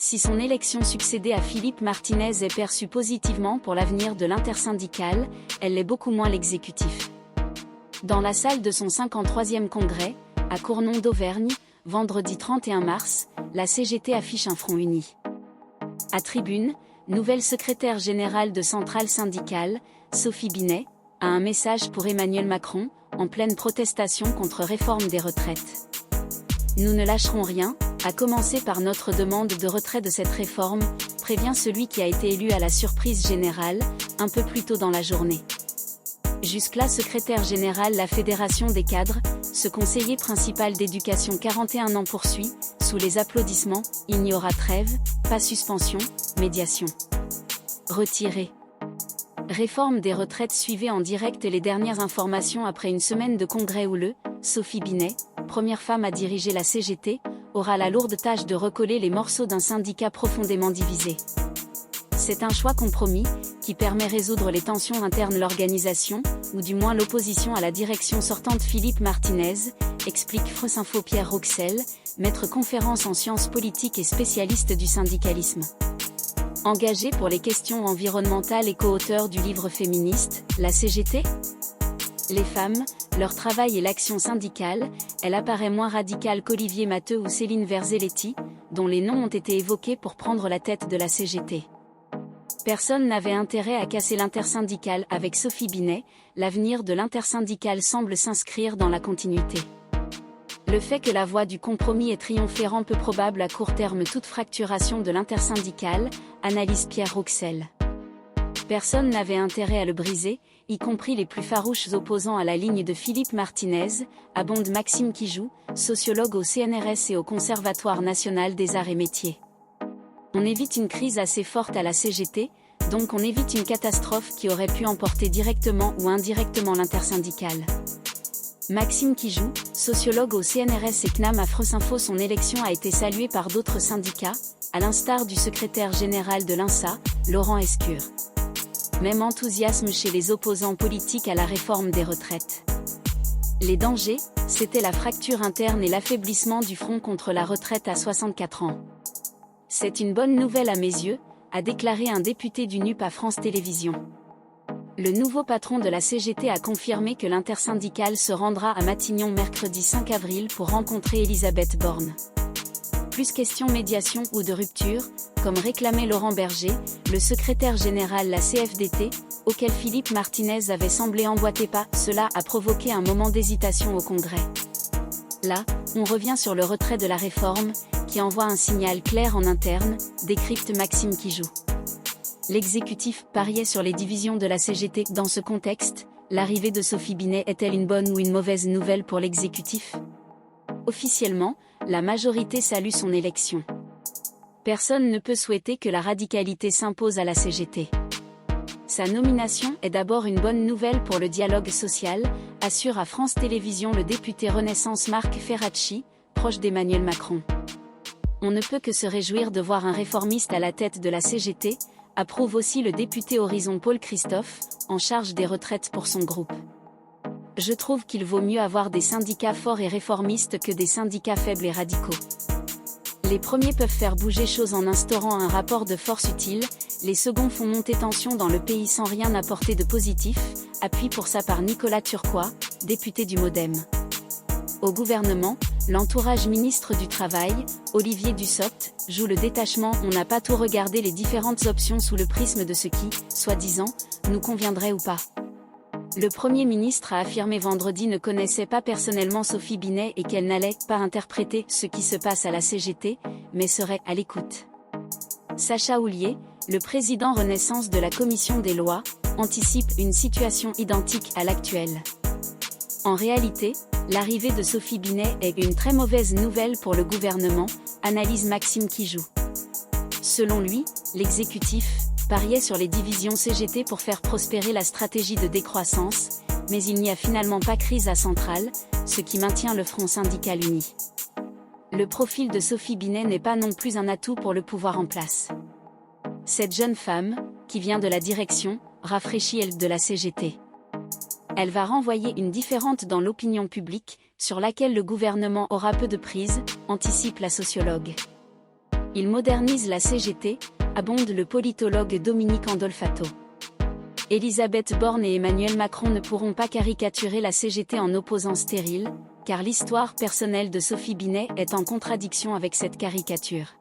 Si son élection succédée à Philippe Martinez est perçue positivement pour l'avenir de l'intersyndicale, elle l'est beaucoup moins l'exécutif. Dans la salle de son 53e congrès, à Cournon d'Auvergne, vendredi 31 mars, la CGT affiche un front uni. À Tribune, nouvelle secrétaire générale de centrale syndicale, Sophie Binet, a un message pour Emmanuel Macron, en pleine protestation contre réforme des retraites. Nous ne lâcherons rien, à commencer par notre demande de retrait de cette réforme, prévient celui qui a été élu à la surprise générale, un peu plus tôt dans la journée. Jusque-là secrétaire général la Fédération des cadres, ce conseiller principal d'éducation 41 ans poursuit, sous les applaudissements, il n'y aura trêve, pas suspension, médiation. Retiré. Réforme des retraites. Suivez en direct les dernières informations après une semaine de congrès où Sophie Binet, première femme à diriger la CGT, aura la lourde tâche de recoller les morceaux d'un syndicat profondément divisé. C'est un choix compromis, qui permet de résoudre les tensions internes de l'organisation, ou du moins l'opposition à la direction sortante Philippe Martinez, explique France Info Pierre Rouxel, maître conférence en sciences politiques et spécialiste du syndicalisme. Engagé pour les questions environnementales et co-auteur du livre féministe, la CGT ? Les femmes, leur travail et l'action syndicale, elle apparaît moins radicale qu'Olivier Matteux ou Céline Verzelletti, dont les noms ont été évoqués pour prendre la tête de la CGT. Personne n'avait intérêt à casser l'intersyndicale avec Sophie Binet, l'avenir de l'intersyndicale semble s'inscrire dans la continuité. Le fait que la voie du compromis ait triomphé rend peu probable à court terme toute fracturation de l'intersyndicale, analyse Pierre Rouxel. Personne n'avait intérêt à le briser, y compris les plus farouches opposants à la ligne de Philippe Martinez, abonde Maxime Kijou, sociologue au CNRS et au Conservatoire national des arts et métiers. On évite une crise assez forte à la CGT, donc on évite une catastrophe qui aurait pu emporter directement ou indirectement l'intersyndicale. Maxime Kijou, sociologue au CNRS et CNAM à France Info. Son élection a été saluée par d'autres syndicats, à l'instar du secrétaire général de l'INSA, Laurent Escure. Même enthousiasme chez les opposants politiques à la réforme des retraites. Les dangers, c'était la fracture interne et l'affaiblissement du front contre la retraite à 64 ans. C'est une bonne nouvelle à mes yeux, a déclaré un député du NUP à France Télévisions. Le nouveau patron de la CGT a confirmé que l'intersyndicale se rendra à Matignon mercredi 5 avril pour rencontrer Elisabeth Borne. Plus question médiation ou de rupture, comme réclamait Laurent Berger, le secrétaire général de la CFDT, auquel Philippe Martinez avait semblé emboîter pas. Cela a provoqué un moment d'hésitation au Congrès. Là, on revient sur le retrait de la réforme, qui envoie un signal clair en interne, décrypte Maxime Kijou. L'exécutif pariait sur les divisions de la CGT. Dans ce contexte, l'arrivée de Sophie Binet est-elle une bonne ou une mauvaise nouvelle pour l'exécutif ? Officiellement, la majorité salue son élection. Personne ne peut souhaiter que la radicalité s'impose à la CGT. Sa nomination est d'abord une bonne nouvelle pour le dialogue social, assure à France Télévisions le député Renaissance Marc Ferracci, proche d'Emmanuel Macron. On ne peut que se réjouir de voir un réformiste à la tête de la CGT, approuve aussi le député Horizon Paul Christophe, en charge des retraites pour son groupe. Je trouve qu'il vaut mieux avoir des syndicats forts et réformistes que des syndicats faibles et radicaux. Les premiers peuvent faire bouger choses en instaurant un rapport de force utile, les seconds font monter tension dans le pays sans rien apporter de positif, appuie pour ça par Nicolas Turquois, député du MoDem. Au gouvernement, l'entourage ministre du Travail, Olivier Dussopt, joue le détachement. On n'a pas tout regardé les différentes options sous le prisme de ce qui, soi-disant, nous conviendrait ou pas. Le Premier ministre a affirmé vendredi ne connaissait pas personnellement Sophie Binet et qu'elle n'allait pas interpréter ce qui se passe à la CGT, mais serait à l'écoute. Sacha Houlié, le président Renaissance de la Commission des lois, anticipe une situation identique à l'actuelle. En réalité, l'arrivée de Sophie Binet est une très mauvaise nouvelle pour le gouvernement, analyse Maxime Kijou. Selon lui, l'exécutif pariait sur les divisions CGT pour faire prospérer la stratégie de décroissance, mais il n'y a finalement pas crise à Centrale, ce qui maintient le front syndical uni. Le profil de Sophie Binet n'est pas non plus un atout pour le pouvoir en place. Cette jeune femme, qui vient de la direction, rafraîchit elle de la CGT. Elle va renvoyer une différente dans l'opinion publique, sur laquelle le gouvernement aura peu de prise, anticipe la sociologue. Il modernise la CGT, abonde le politologue Dominique Andolfato. Elisabeth Borne et Emmanuel Macron ne pourront pas caricaturer la CGT en opposant stérile, car l'histoire personnelle de Sophie Binet est en contradiction avec cette caricature.